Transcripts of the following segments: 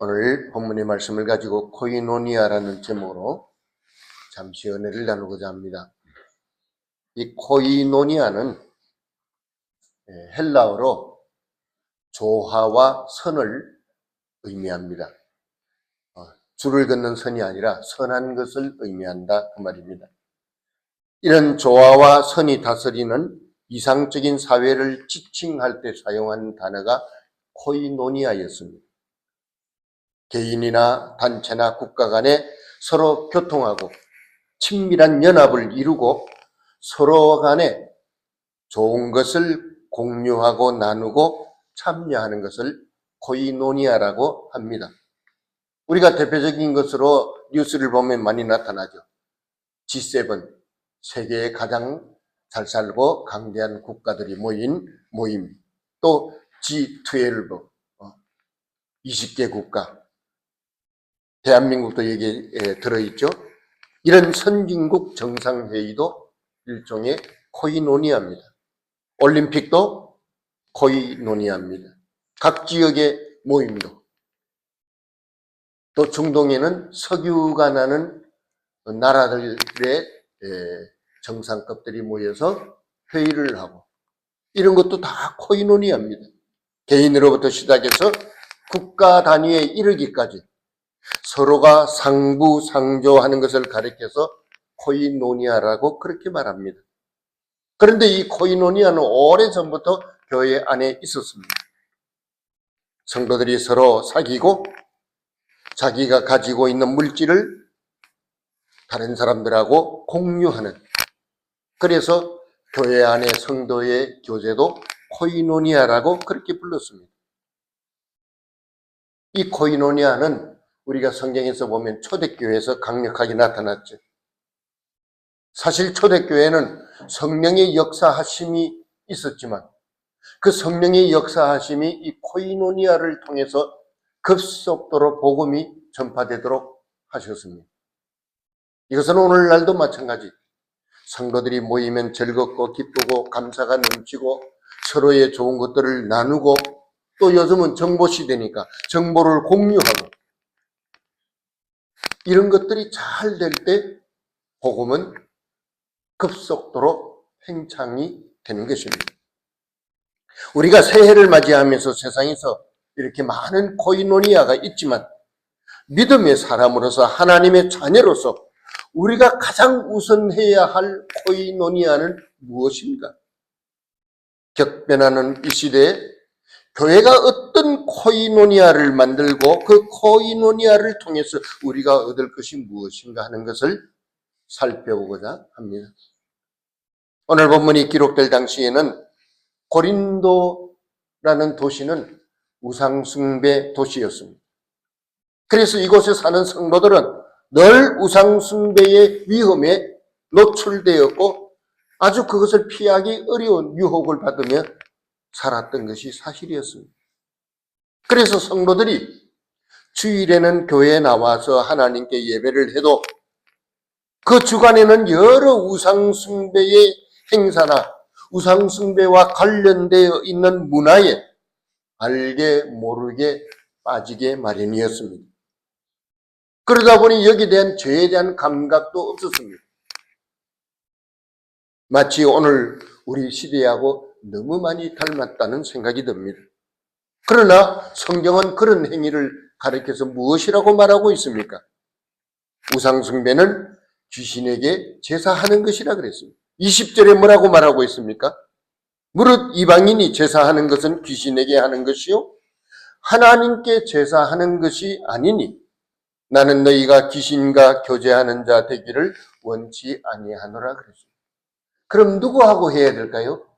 오늘 본문의 말씀을 가지고 코이노니아라는 제목으로 잠시 은혜를 나누고자 합니다. 이 코이노니아는 헬라어로 조화와 선을 의미합니다. 줄을 긋는 선이 아니라 선한 것을 의미한다 그 말입니다. 이런 조화와 선이 다스리는 이상적인 사회를 지칭할 때 사용한 단어가 코이노니아였습니다. 개인이나 단체나 국가 간에 서로 교통하고 친밀한 연합을 이루고 서로 간에 좋은 것을 공유하고 나누고 참여하는 것을 코이노니아라고 합니다. 우리가 대표적인 것으로 뉴스를 보면 많이 나타나죠. G7, 세계에 가장 잘 살고 강대한 국가들이 모인 모임, 또 G12, 20개 국가, 대한민국도 여기에 들어있죠. 이런 선진국 정상회의도 일종의 코이노니아입니다. 올림픽도 코이노니아입니다. 각 지역의 모임도, 또 중동에는 석유가 나는 나라들의 정상급들이 모여서 회의를 하고, 이런 것도 다 코이노니아입니다. 개인으로부터 시작해서 국가 단위에 이르기까지 서로가 상부상조하는 것을 가리켜서 코이노니아라고 그렇게 말합니다. 그런데 이 코이노니아는 오래전부터 교회 안에 있었습니다. 성도들이 서로 사귀고 자기가 가지고 있는 물질을 다른 사람들하고 공유하는, 그래서 교회 안에 성도의 교제도 코이노니아라고 그렇게 불렀습니다. 이 코이노니아는 우리가 성경에서 보면 초대교회에서 강력하게 나타났죠. 사실 초대교회는 성령의 역사하심이 있었지만 그 성령의 역사하심이 이 코이노니아를 통해서 급속도로 복음이 전파되도록 하셨습니다. 이것은 오늘날도 마찬가지. 성도들이 모이면 즐겁고 기쁘고 감사가 넘치고 서로의 좋은 것들을 나누고, 또 요즘은 정보시대니까 정보를 공유하고, 이런 것들이 잘 될 때 복음은 급속도로 팽창이 되는 것입니다. 우리가 새해를 맞이하면서 세상에서 이렇게 많은 코이노니아가 있지만 믿음의 사람으로서, 하나님의 자녀로서 우리가 가장 우선해야 할 코이노니아는 무엇인가? 격변하는 이 시대에 교회가 어떤 코이노니아를 만들고 그 코이노니아를 통해서 우리가 얻을 것이 무엇인가 하는 것을 살펴보고자 합니다. 오늘 본문이 기록될 당시에는 고린도라는 도시는 우상숭배 도시였습니다. 그래서 이곳에 사는 성도들은 늘 우상숭배의 위험에 노출되었고 아주 그것을 피하기 어려운 유혹을 받으며 살았던 것이 사실이었습니다. 그래서 성도들이 주일에는 교회에 나와서 하나님께 예배를 해도 그 주간에는 여러 우상숭배의 행사나 우상숭배와 관련되어 있는 문화에 알게 모르게 빠지게 마련이었습니다. 그러다 보니 여기에 대한 죄에 대한 감각도 없었습니다. 마치 오늘 우리 시대하고 너무 많이 닮았다는 생각이 듭니다. 그러나 성경은 그런 행위를 가리켜서 무엇이라고 말하고 있습니까? 우상숭배는 귀신에게 제사하는 것이라 그랬습니다. 20절에 뭐라고 말하고 있습니까? 무릇 이방인이 제사하는 것은 귀신에게 하는 것이요 하나님께 제사하는 것이 아니니 나는 너희가 귀신과 교제하는 자 되기를 원치 아니하노라 그랬습니다. 그럼 누구하고 해야 될까요?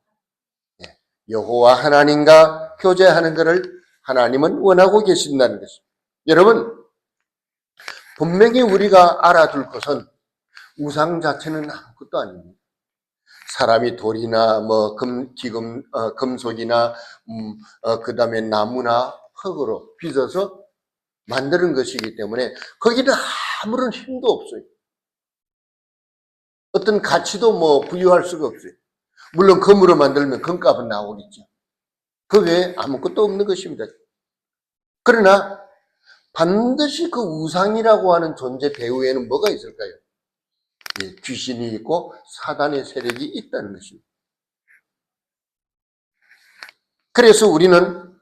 여호와 하나님과 교제하는 것을 하나님은 원하고 계신다는 것입니다. 여러분, 분명히 우리가 알아둘 것은 우상 자체는 아무것도 아닙니다. 사람이 돌이나 금속이나 그 다음에 나무나 흙으로 빚어서 만드는 것이기 때문에 거기는 아무런 힘도 없어요. 어떤 가치도 부여할 수가 없어요. 물론 금으로 만들면 금값은 나오겠죠. 그 외에 아무것도 없는 것입니다. 그러나 반드시 그 우상이라고 하는 존재 배후에는 뭐가 있을까요? 예, 귀신이 있고 사단의 세력이 있다는 것입니다. 그래서 우리는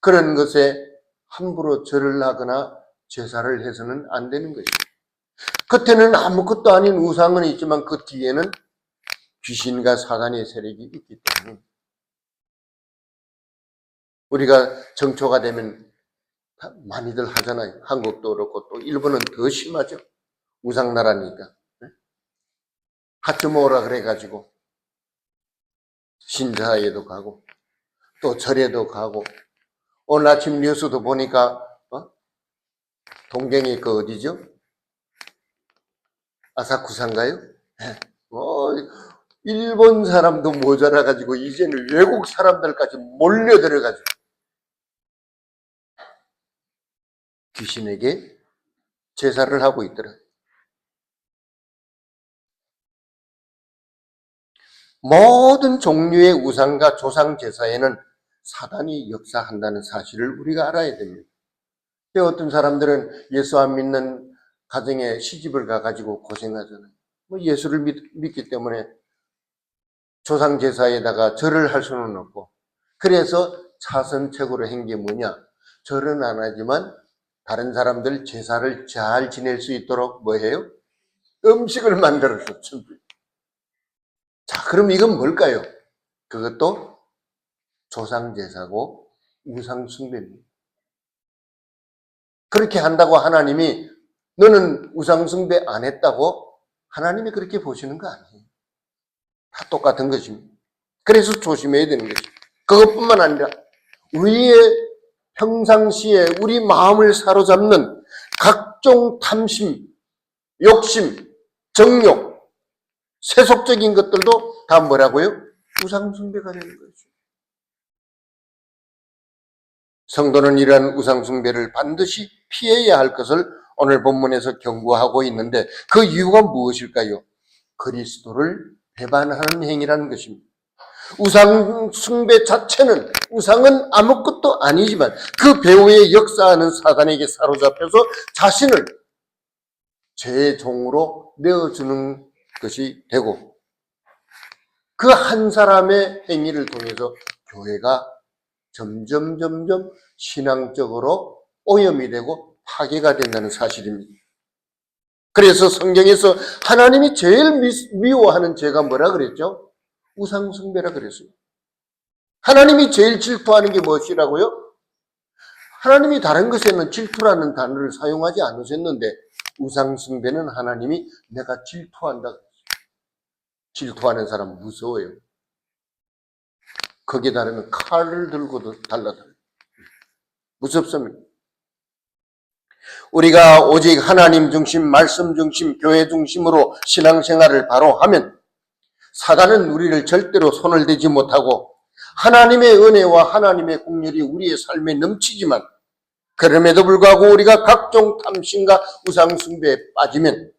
그런 것에 함부로 절을 하거나 제사를 해서는 안 되는 것입니다. 겉에는 아무것도 아닌 우상은 있지만 그 뒤에는 귀신과 사단의 세력이 있기 때문에 우리가 정초가 되면 많이들 하잖아요. 한국도 그렇고 또 일본은 더 심하죠. 우상나라니까. 하츠모라 그래가지고 신사에도 가고 또 절에도 가고 오늘 아침 뉴스도 보니까 동경이 그 어디죠? 아사쿠사인가요? 일본 사람도 모자라가지고 이제는 외국 사람들까지 몰려들어가지고 귀신에게 제사를 하고 있더라. 모든 종류의 우상과 조상 제사에는 사단이 역사한다는 사실을 우리가 알아야 됩니다. 어떤 사람들은 예수 안 믿는 가정에 시집을 가가지고 고생하잖아요. 예수를 믿기 때문에 조상 제사에다가 절을 할 수는 없고, 그래서 차선책으로 한 게 뭐냐? 절은 안 하지만 다른 사람들 제사를 잘 지낼 수 있도록 뭐 해요? 음식을 만들어서 준비. 자, 그럼 이건 뭘까요? 그것도 조상 제사고 우상 숭배입니다. 그렇게 한다고 하나님이 너는 우상 숭배 안 했다고 하나님이 그렇게 보시는 거 아니에요. 다 똑같은 것입니다. 그래서 조심해야 되는 것입니다. 그것뿐만 아니라 우리의 평상시에 우리 마음을 사로잡는 각종 탐심, 욕심, 정욕, 세속적인 것들도 다 뭐라고요? 우상 숭배가 되는 거죠. 성도는 이러한 우상 숭배를 반드시 피해야 할 것을 오늘 본문에서 경고하고 있는데 그 이유가 무엇일까요? 그리스도를 배반하는 행위라는 것입니다. 우상 숭배 자체는 우상은 아무것도 아니지만 그 배후에 역사하는 사단에게 사로잡혀서 자신을 죄의 종으로 내어주는 것이 되고 그 한 사람의 행위를 통해서 교회가 점점 신앙적으로 오염이 되고 파괴가 된다는 사실입니다. 그래서 성경에서 하나님이 제일 미워하는 죄가 뭐라 그랬죠? 우상 숭배라 그랬어요. 하나님이 제일 질투하는 게 무엇이라고요? 하나님이 다른 것에는 질투라는 단어를 사용하지 않으셨는데 우상 숭배는 하나님이 내가 질투한다 그랬어요. 질투하는 사람 무서워요. 거기에 따르면 칼을 들고도 달라들어요. 무섭습니다. 우리가 오직 하나님 중심, 말씀 중심, 교회 중심으로 신앙생활을 바로 하면 사단은 우리를 절대로 손을 대지 못하고 하나님의 은혜와 하나님의 긍휼이 우리의 삶에 넘치지만 그럼에도 불구하고 우리가 각종 탐심과 우상 숭배에 빠지면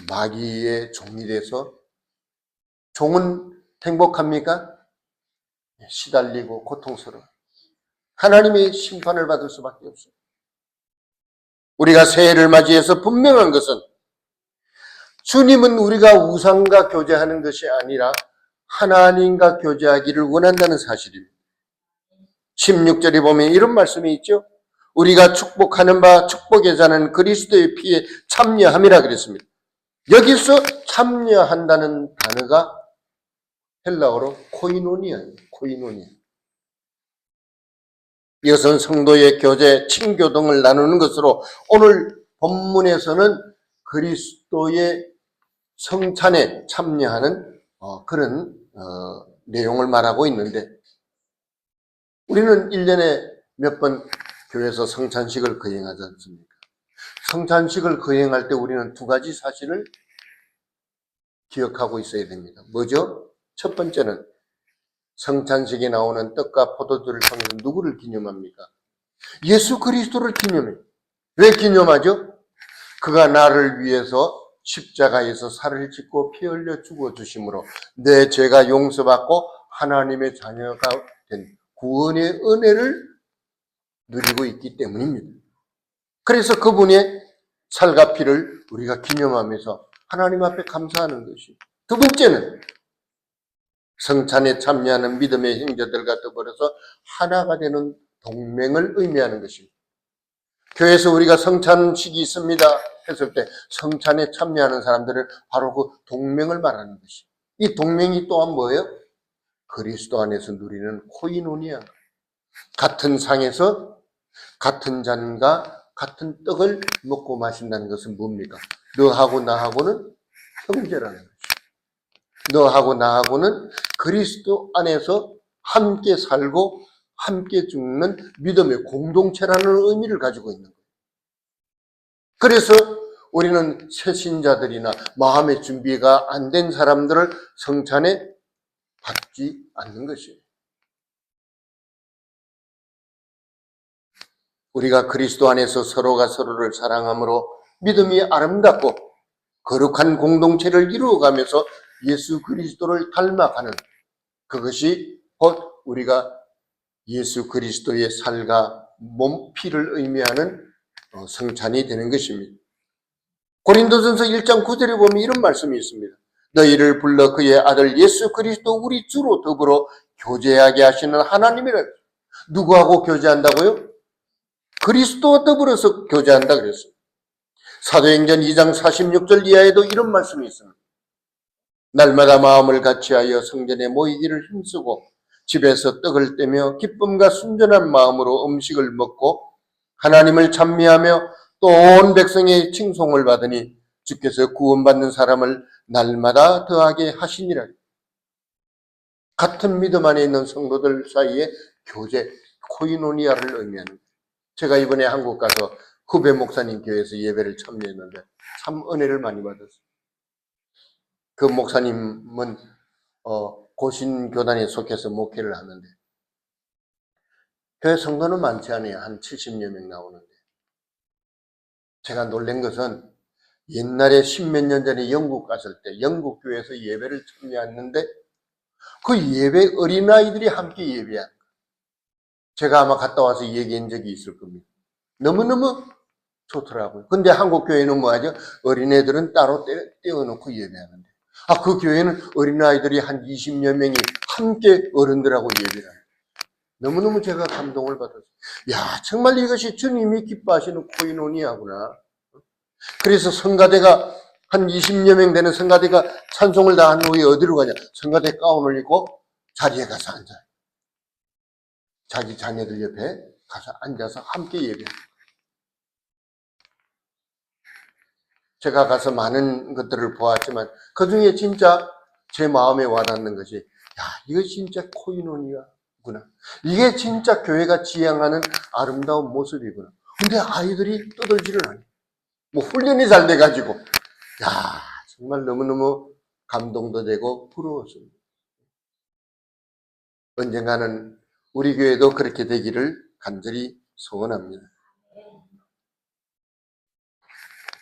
마귀의 종이 돼서 종은 행복합니까? 시달리고 고통스러워. 하나님의 심판을 받을 수밖에 없어요. 우리가 새해를 맞이해서 분명한 것은 주님은 우리가 우상과 교제하는 것이 아니라 하나님과 교제하기를 원한다는 사실입니다. 16절에 보면 이런 말씀이 있죠. 우리가 축복하는 바 축복의 자는 그리스도의 피에 참여함이라 그랬습니다. 여기서 참여한다는 단어가 헬라어로 코이노니아예요. 코이노니아. 이것은 성도의 교제, 친교동을 나누는 것으로 오늘 본문에서는 그리스도의 성찬에 참여하는 그런 내용을 말하고 있는데 우리는 1년에 몇 번 교회에서 성찬식을 거행하지 않습니까? 성찬식을 거행할 때 우리는 두 가지 사실을 기억하고 있어야 됩니다. 뭐죠? 첫 번째는 성찬식에 나오는 떡과 포도주를 통해서 누구를 기념합니까? 예수 그리스도를 기념해요. 왜 기념하죠? 그가 나를 위해서 십자가에서 살을 찢고 피 흘려 죽어주심으로 내 죄가 용서받고 하나님의 자녀가 된 구원의 은혜를 누리고 있기 때문입니다. 그래서 그분의 살과 피를 우리가 기념하면서 하나님 앞에 감사하는 것이. 두 번째는 성찬에 참여하는 믿음의 형제들과 더불어서 하나가 되는 동맹을 의미하는 것입니다. 교회에서 우리가 성찬식이 있습니다 했을 때 성찬에 참여하는 사람들은 바로 그 동맹을 말하는 것이. 이 동맹이 또한 뭐예요? 그리스도 안에서 누리는 코이노니아. 같은 상에서 같은 잔과 같은 떡을 먹고 마신다는 것은 뭡니까? 너하고 나하고는 형제라는 것이죠. 너하고 나하고는 그리스도 안에서 함께 살고 함께 죽는 믿음의 공동체라는 의미를 가지고 있는 거예요. 그래서 우리는 새신자들이나 마음의 준비가 안 된 사람들을 성찬에 받지 않는 것이에요. 우리가 그리스도 안에서 서로가 서로를 사랑함으로 믿음이 아름답고 거룩한 공동체를 이루어가면서 예수 그리스도를 닮아가는, 그것이 곧 우리가 예수 그리스도의 살과 몸, 피를 의미하는 성찬이 되는 것입니다. 고린도전서 1장 9절에 보면 이런 말씀이 있습니다. 너희를 불러 그의 아들 예수 그리스도 우리 주로 더불어 교제하게 하시는 하나님이라. 누구하고 교제한다고요? 그리스도와 더불어서 교제한다 그랬어요. 사도행전 2장 46절 이하에도 이런 말씀이 있습니다. 날마다 마음을 같이하여 성전에 모이기를 힘쓰고 집에서 떡을 떼며 기쁨과 순전한 마음으로 음식을 먹고 하나님을 찬미하며 또 온 백성의 칭송을 받으니 주께서 구원받는 사람을 날마다 더하게 하시니라. 같은 믿음 안에 있는 성도들 사이에 교제, 코이노니아를 의미하는 거예요. 제가 이번에 한국 가서 후배 목사님 교회에서 예배를 참여했는데 참 은혜를 많이 받았어요. 그 목사님은 고신교단에 속해서 목회를 하는데 교회 성도는 많지 않아요. 한 70여 명 나오는데 제가 놀란 것은 옛날에 10몇 년 전에 영국 갔을 때 영국 교회에서 예배를 참여했는데 그 예배 어린아이들이 함께 예배한 거예요. 제가 아마 갔다 와서 얘기한 적이 있을 겁니다. 너무너무 좋더라고요. 근데 한국 교회는 뭐하죠? 어린애들은 따로 떼어놓고 예배하는데 그 교회는 어린아이들이 한 20여 명이 함께 어른들하고 예배를 해요. 너무너무 제가 감동을 받았어요. 야, 정말 이것이 주님이 기뻐하시는 코이노니아구나. 그래서 성가대가 한 20여 명 되는 성가대가 찬송을 다 한 후에 어디로 가냐? 성가대 가운을 입고 자리에 가서 앉아요. 자기 자녀들 옆에 가서 앉아서 함께 예배합니다. 제가 가서 많은 것들을 보았지만 그 중에 진짜 제 마음에 와닿는 것이 이거 진짜 코이노니아구나. 이게 진짜 교회가 지향하는 아름다운 모습이구나. 근데 아이들이 떠들지를 않아요. 뭐 훈련이 잘 돼가지고 정말 너무너무 감동도 되고 부러웠습니다. 언젠가는 우리 교회도 그렇게 되기를 간절히 소원합니다.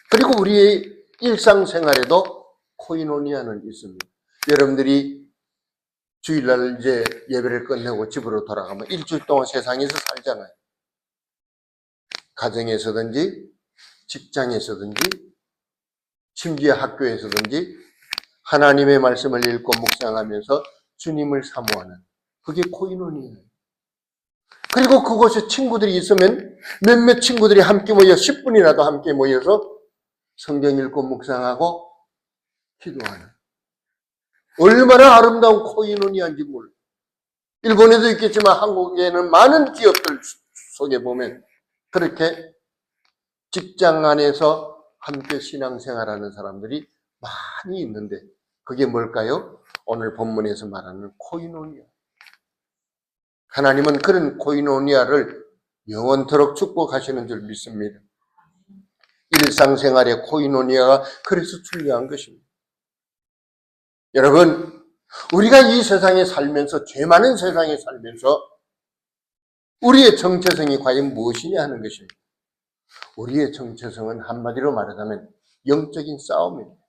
그리고 우리의 일상생활에도 코이노니아는 있습니다. 여러분들이 주일날 이제 예배를 끝내고 집으로 돌아가면 일주일 동안 세상에서 살잖아요. 가정에서든지 직장에서든지 심지어 학교에서든지 하나님의 말씀을 읽고 묵상하면서 주님을 사모하는 그게 코이노니아예요. 그리고 그곳에 친구들이 있으면 몇몇 친구들이 함께 모여 10분이라도 함께 모여서 성경 읽고 묵상하고 기도하는 얼마나 아름다운 코이노니아인지 몰라요. 일본에도 있겠지만 한국에는 많은 기업들 속에 보면 그렇게 직장 안에서 함께 신앙생활하는 사람들이 많이 있는데 그게 뭘까요? 오늘 본문에서 말하는 코이노니아. 하나님은 그런 코이노니아를 영원토록 축복하시는 줄 믿습니다. 일상생활의 코이노니아가 그래서 중요한 것입니다. 여러분, 우리가 이 세상에 살면서, 죄 많은 세상에 살면서 우리의 정체성이 과연 무엇이냐 하는 것입니다. 우리의 정체성은 한마디로 말하자면 영적인 싸움입니다.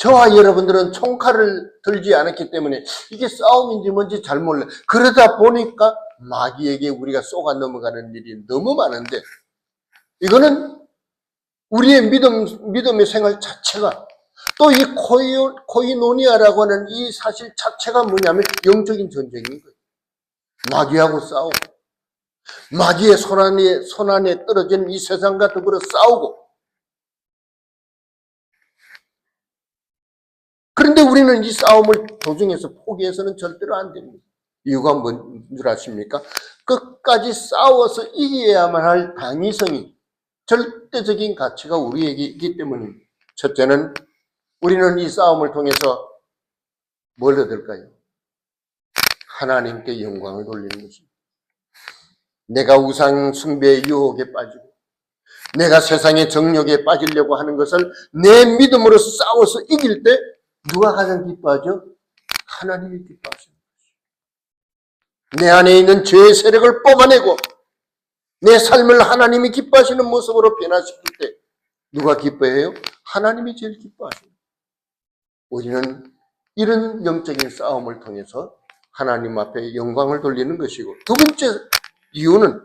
저와 여러분들은 총칼을 들지 않았기 때문에 이게 싸움인지 뭔지 잘 몰라요. 그러다 보니까 마귀에게 우리가 쏘가 넘어가는 일이 너무 많은데, 이거는 우리의 믿음의 생활 자체가, 또 이 코이노니아라고 하는 이 사실 자체가 뭐냐면 영적인 전쟁인 거예요. 마귀하고 싸우고, 마귀의 손안에 떨어진 이 세상과 더불어 싸우고. 그런데 우리는 이 싸움을 도중에서 포기해서는 절대로 안 됩니다. 이유가 뭔 줄 아십니까? 끝까지 싸워서 이겨야만 할 당위성이, 절대적인 가치가 우리에게 있기 때문입니다. 첫째는 우리는 이 싸움을 통해서 뭘 얻을까요? 하나님께 영광을 돌리는 것입니다. 내가 우상 숭배의 유혹에 빠지고 내가 세상의 정욕에 빠지려고 하는 것을 내 믿음으로 싸워서 이길 때 누가 가장 기뻐하죠? 하나님이 기뻐하십니다. 내 안에 있는 죄의 세력을 뽑아내고 내 삶을 하나님이 기뻐하시는 모습으로 변화시킬 때 누가 기뻐해요? 하나님이 제일 기뻐하십니다. 우리는 이런 영적인 싸움을 통해서 하나님 앞에 영광을 돌리는 것이고, 두 번째 이유는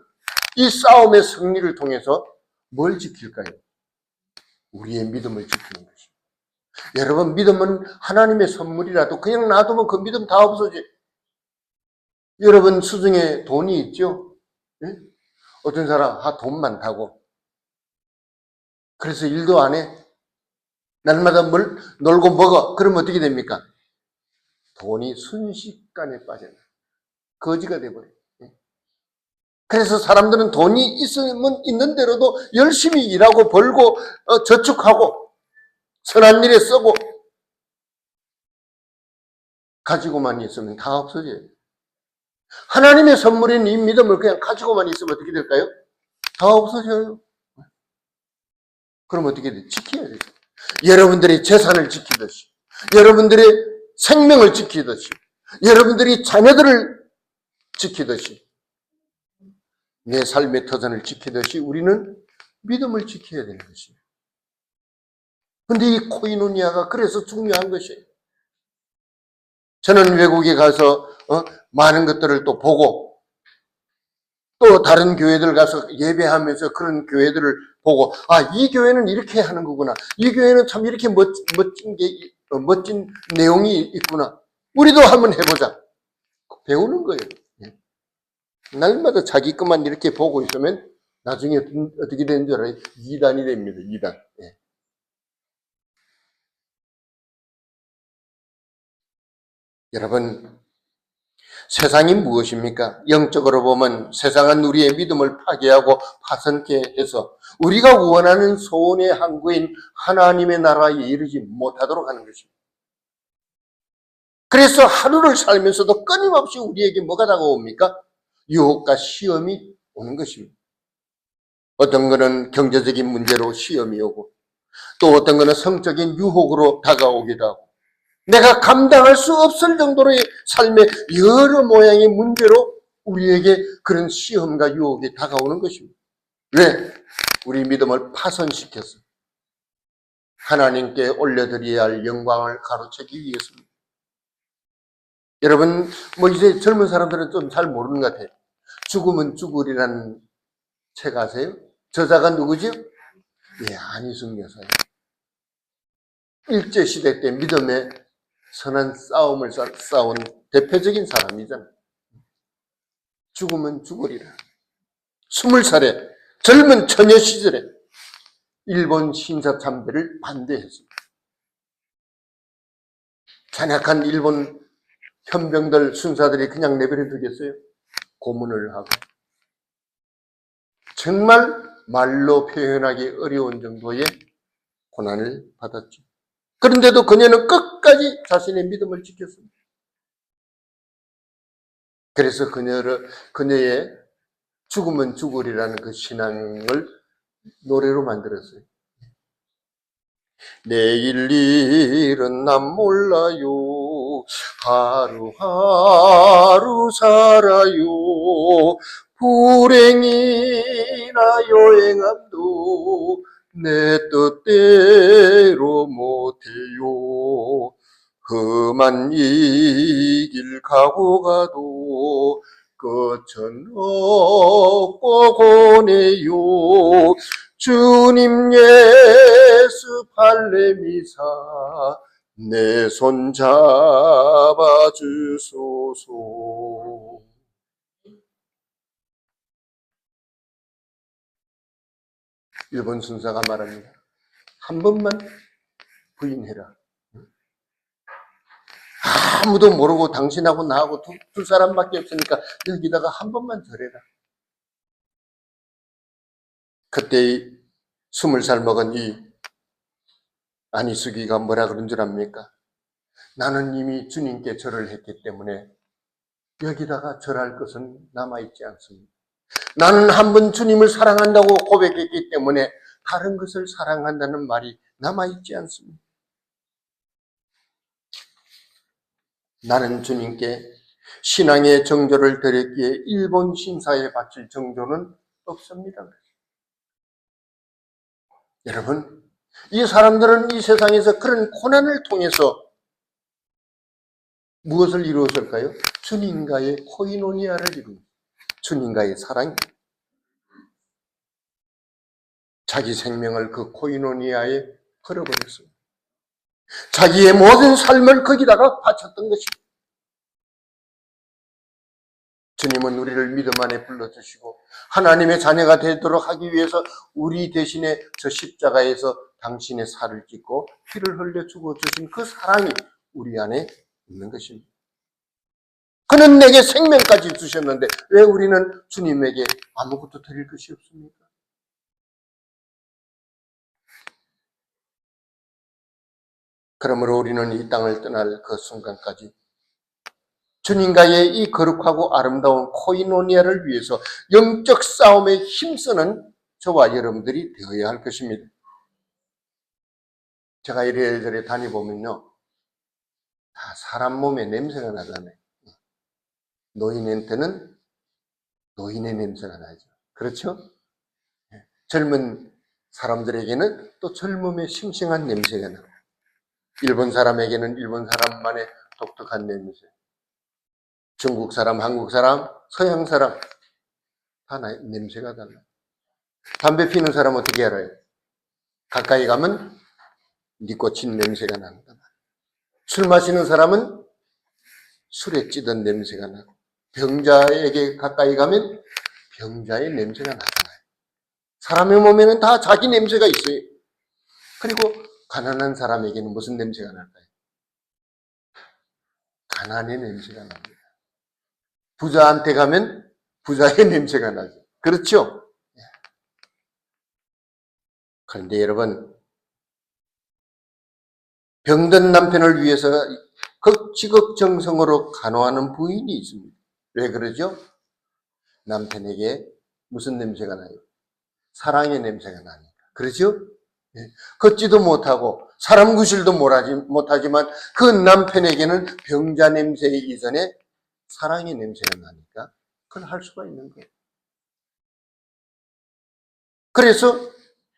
이 싸움의 승리를 통해서 뭘 지킬까요? 우리의 믿음을 지키는 것입니다. 여러분, 믿음은 하나님의 선물이라도 그냥 놔두면 그 믿음 다 없어져요. 여러분 수중에 돈이 있죠? 네? 어떤 사람 돈 많다고 그래서 일도 안 해. 날마다 놀고 먹어. 그러면 어떻게 됩니까? 돈이 순식간에 빠져요. 거지가 돼버려요. 그래서 사람들은 돈이 있으면 있는 대로도 열심히 일하고 벌고 저축하고 선한 일에 쓰고, 가지고만 있으면 다 없어져요. 하나님의 선물인 이 믿음을 그냥 가지고만 있으면 어떻게 될까요? 다 없어져요. 그럼 어떻게 돼? 지켜야 돼요. 여러분들이 재산을 지키듯이, 여러분들의 생명을 지키듯이, 여러분들이 자녀들을 지키듯이, 내 삶의 터전을 지키듯이 우리는 믿음을 지켜야 되는 것이에요. 근데 이 코이노니아가 그래서 중요한 것이에요. 저는 외국에 가서 많은 것들을 또 보고, 또 다른 교회들 가서 예배하면서 그런 교회들을 보고, 이 교회는 이렇게 하는 거구나. 이 교회는 참 이렇게 멋진 내용이 있구나. 우리도 한번 해보자. 배우는 거예요. 날마다 자기 것만 이렇게 보고 있으면 나중에 어떻게 되는 줄 알아요? 이단이 됩니다. 이단. 여러분, 세상이 무엇입니까? 영적으로 보면 세상은 우리의 믿음을 파괴하고 파손케 해서 우리가 원하는 소원의 항구인 하나님의 나라에 이르지 못하도록 하는 것입니다. 그래서 하루를 살면서도 끊임없이 우리에게 뭐가 다가옵니까? 유혹과 시험이 오는 것입니다. 어떤 거는 경제적인 문제로 시험이 오고, 또 어떤 거는 성적인 유혹으로 다가오기도 하고, 내가 감당할 수 없을 정도로의 삶의 여러 모양의 문제로 우리에게 그런 시험과 유혹이 다가오는 것입니다. 왜? 우리 믿음을 파손시켜서 하나님께 올려드려야 할 영광을 가로채기 위해서입니다. 여러분, 이제 젊은 사람들은 좀 잘 모르는 것 같아요. 죽으면 죽으리라는 책 아세요? 저자가 누구죠? 안희숙 여사예요. 일제시대 때 믿음의 선한 싸움을 싸운 대표적인 사람이잖아요. 죽으면 죽으리라. 20살에 젊은 처녀 시절에 일본 신사참배를 반대했습니다. 잔약한 일본 현병들 순사들이 그냥 내버려 두겠어요? 고문을 하고, 정말 말로 표현하기 어려운 정도의 고난을 받았죠. 그런데도 그녀는 끝까지 자신의 믿음을 지켰습니다. 그래서 그녀의 죽으면 죽으리라는 그 신앙을 노래로 만들었어요. 내일 일은 난 몰라요. 하루하루 살아요. 불행이나 여행함도 내 뜻대로 못해요. 험한 이 길 가고 가도 끝은 없고 고네요. 주님 예수 발레미사 내 손 잡아주소서. 일본 순사가 말합니다. 한 번만 부인해라. 아무도 모르고 당신하고 나하고 두 사람밖에 없으니까 여기다가 한 번만 절해라. 그때 20살 먹은 이 안희숙이가 뭐라 그런 줄 압니까? 나는 이미 주님께 절을 했기 때문에 여기다가 절할 것은 남아있지 않습니다. 나는 한 번 주님을 사랑한다고 고백했기 때문에 다른 것을 사랑한다는 말이 남아있지 않습니다. 나는 주님께 신앙의 정조를 드렸기에 일본 신사에 바칠 정조는 없습니다. 여러분, 이 사람들은 이 세상에서 그런 고난을 통해서 무엇을 이루었을까요? 주님과의 코이노니아를 이루고 주님과의 사랑, 자기 생명을 그 코이노니아에 걸어버렸어요. 자기의 모든 삶을 거기다가 바쳤던 것입니다. 주님은 우리를 믿음 안에 불러주시고 하나님의 자녀가 되도록 하기 위해서 우리 대신에 저 십자가에서 당신의 살을 찢고 피를 흘려 죽어주신 그 사랑이 우리 안에 있는 것입니다. 그는 내게 생명까지 주셨는데 왜 우리는 주님에게 아무것도 드릴 것이 없습니까? 그러므로 우리는 이 땅을 떠날 그 순간까지 주님과의 이 거룩하고 아름다운 코이노니아를 위해서 영적 싸움에 힘쓰는 저와 여러분들이 되어야 할 것입니다. 제가 이래저래 다니보면요, 다 사람 몸에 냄새가 나잖아요. 노인한테는 노인의 냄새가 나죠. 그렇죠? 젊은 사람들에게는 또 젊음의 싱싱한 냄새가 나고, 일본 사람에게는 일본 사람만의 독특한 냄새, 중국 사람, 한국 사람, 서양 사람 다 냄새가 달라요. 담배 피는 사람 어떻게 알아요? 가까이 가면 니코틴 냄새가 난다. 술 마시는 사람은 술에 찌든 냄새가 나고, 병자에게 가까이 가면 병자의 냄새가 나잖아요. 사람의 몸에는 다 자기 냄새가 있어요. 그리고 가난한 사람에게는 무슨 냄새가 날까요? 가난의 냄새가 납니다. 부자한테 가면 부자의 냄새가 나죠. 그렇죠? 그런데 여러분, 병든 남편을 위해서 극지극정성으로 간호하는 부인이 있습니다. 왜 그러죠? 남편에게 무슨 냄새가 나요? 사랑의 냄새가 나니까. 그렇죠? 걷지도 못하고 사람 구실도 못하지만 그 남편에게는 병자 냄새 이전에 사랑의 냄새가 나니까 그걸 할 수가 있는 거예요. 그래서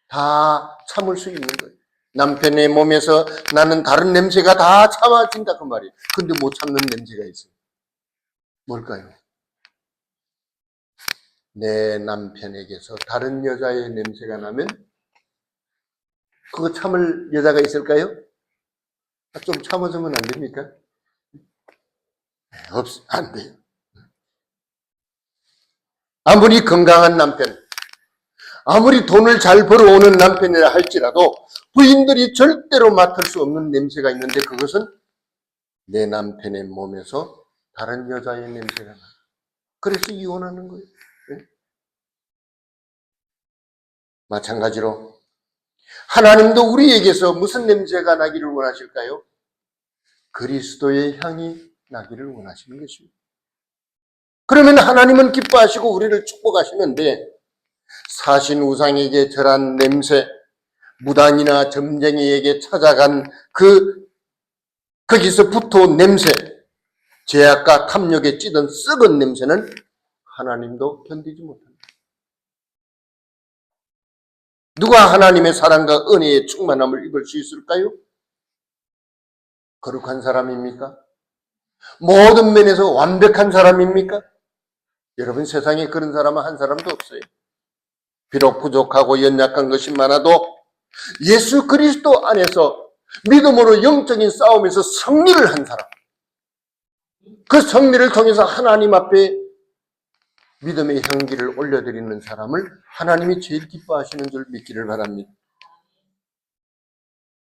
다 참을 수 있는 거예요. 남편의 몸에서 나는 다른 냄새가 다 참아진다 그 말이에요. 근데 못 참는 냄새가 있어요. 뭘까요? 내 남편에게서 다른 여자의 냄새가 나면 그거 참을 여자가 있을까요? 좀 참아주면 안 됩니까? 안 돼요. 아무리 건강한 남편, 아무리 돈을 잘 벌어오는 남편이라 할지라도 부인들이 절대로 맡을 수 없는 냄새가 있는데 그것은 내 남편의 몸에서 다른 여자의 냄새가 나. 그래서 이혼하는 거예요. 네? 마찬가지로 하나님도 우리에게서 무슨 냄새가 나기를 원하실까요? 그리스도의 향이 나기를 원하시는 것입니다. 그러면 하나님은 기뻐하시고 우리를 축복하시는데 사신 우상에게 절한 냄새, 무당이나 점쟁이에게 찾아간 거기서 붙어온 냄새, 죄악과 탐욕에 찌든 썩은 냄새는 하나님도 견디지 못합니다. 누가 하나님의 사랑과 은혜의 충만함을 입을 수 있을까요? 거룩한 사람입니까? 모든 면에서 완벽한 사람입니까? 여러분, 세상에 그런 사람은 한 사람도 없어요. 비록 부족하고 연약한 것이 많아도 예수 그리스도 안에서 믿음으로 영적인 싸움에서 승리를 한 사람, 그 승리를 통해서 하나님 앞에 믿음의 향기를 올려드리는 사람을 하나님이 제일 기뻐하시는 줄 믿기를 바랍니다.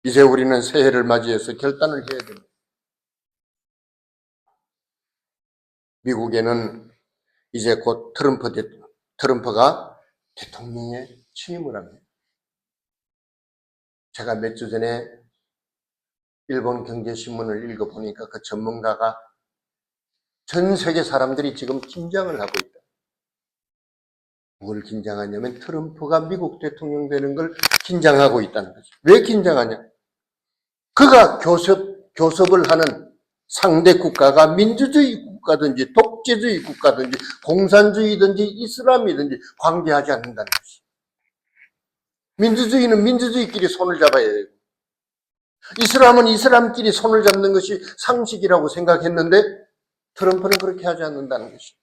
이제 우리는 새해를 맞이해서 결단을 해야 됩니다. 미국에는 이제 곧 트럼프가 대통령에 취임을 합니다. 제가 몇 주 전에 일본 경제신문을 읽어보니까 그 전문가가 전 세계 사람들이 지금 긴장을 하고 있다. 뭘 긴장하냐면 트럼프가 미국 대통령 되는 걸 긴장하고 있다는 거죠. 왜 긴장하냐? 그가 교섭을 하는 상대 국가가 민주주의 국가든지 독재주의 국가든지 공산주의든지 이슬람이든지 관계하지 않는다는 것이. 민주주의는 민주주의끼리 손을 잡아야 되고 이슬람은 이슬람끼리 손을 잡는 것이 상식이라고 생각했는데 트럼프는 그렇게 하지 않는다는 것이.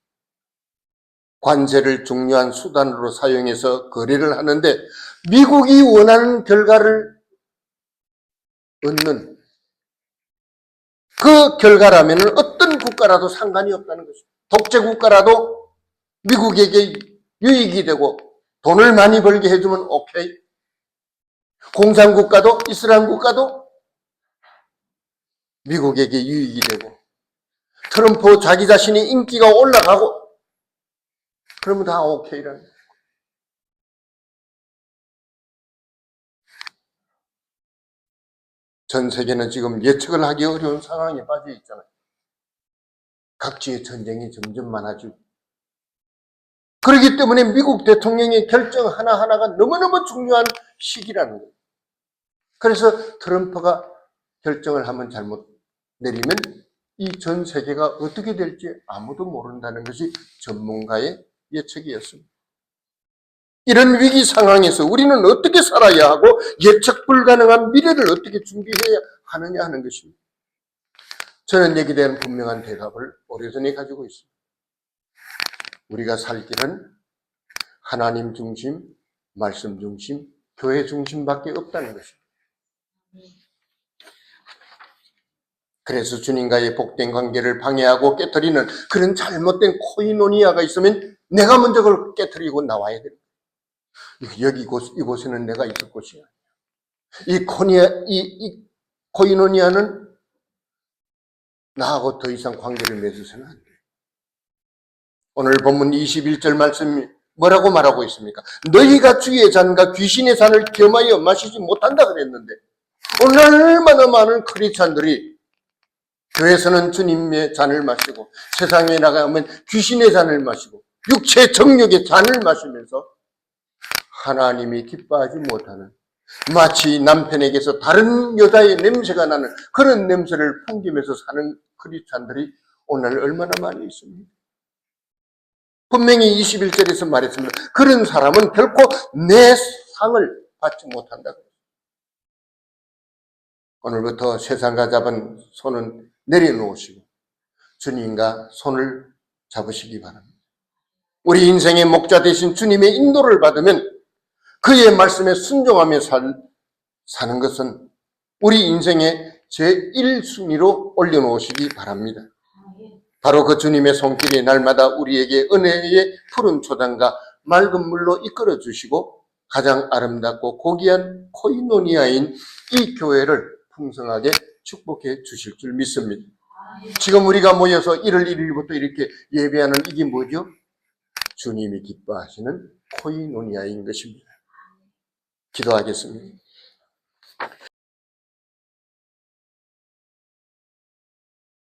관세를 중요한 수단으로 사용해서 거래를 하는데 미국이 원하는 결과를 얻는 그 결과라면 어떤 국가라도 상관이 없다는 것입니다. 독재 국가라도 미국에게 유익이 되고 돈을 많이 벌게 해주면 오케이. 공산 국가도 이슬람 국가도 미국에게 유익이 되고 트럼프 자기 자신의 인기가 올라가고 그러면 다 오케이라는 거예요. 전 세계는 지금 예측을 하기 어려운 상황에 빠져 있잖아요. 각지의 전쟁이 점점 많아지고 그렇기 때문에 미국 대통령의 결정 하나하나가 너무너무 중요한 시기라는 거예요. 그래서 트럼프가 결정을 한번 잘못 내리면 이 전 세계가 어떻게 될지 아무도 모른다는 것이 전문가의 예측이었습니다. 이런 위기 상황에서 우리는 어떻게 살아야 하고 예측 불가능한 미래를 어떻게 준비해야 하느냐 하는 것입니다. 저는 여기에 대한 분명한 대답을 오래전에 가지고 있습니다. 우리가 살 길은 하나님 중심, 말씀 중심, 교회 중심밖에 없다는 것입니다. 그래서 주님과의 복된 관계를 방해하고 깨뜨리는 그런 잘못된 코이노니아가 있으면 내가 먼저 그걸 깨뜨리고 나와야 됩니다. 이곳에는 내가 있을 곳이야. 이 코이노니아는 나하고 더 이상 관계를 맺어서는 안 돼. 오늘 본문 21절 말씀이 뭐라고 말하고 있습니까? 너희가 주의 잔과 귀신의 잔을 겸하여 마시지 못한다 그랬는데 오늘 얼마나 많은 크리스찬들이 교회에서는 주님의 잔을 마시고 세상에 나가면 귀신의 잔을 마시고 육체 정욕의 잔을 마시면서 하나님이 기뻐하지 못하는 마치 남편에게서 다른 여자의 냄새가 나는 그런 냄새를 풍기면서 사는 크리스찬들이 오늘 얼마나 많이 있습니다. 분명히 21절에서 말했습니다. 그런 사람은 결코 내 상을 받지 못한다. 오늘부터 세상과 잡은 손은 내려놓으시고 주님과 손을 잡으시기 바랍니다. 우리 인생의 목자 되신 주님의 인도를 받으면 그의 말씀에 순종하며 사는 것은 우리 인생의 제1순위로 올려놓으시기 바랍니다. 바로 그 주님의 손길이 날마다 우리에게 은혜의 푸른 초장과 맑은 물로 이끌어 주시고 가장 아름답고 고귀한 코이노니아인 이 교회를 풍성하게 축복해 주실 줄 믿습니다. 지금 우리가 모여서 1월 1일부터 이렇게 예배하는 이게 뭐죠? 주님이 기뻐하시는 코이노니아인 것입니다. 기도하겠습니다.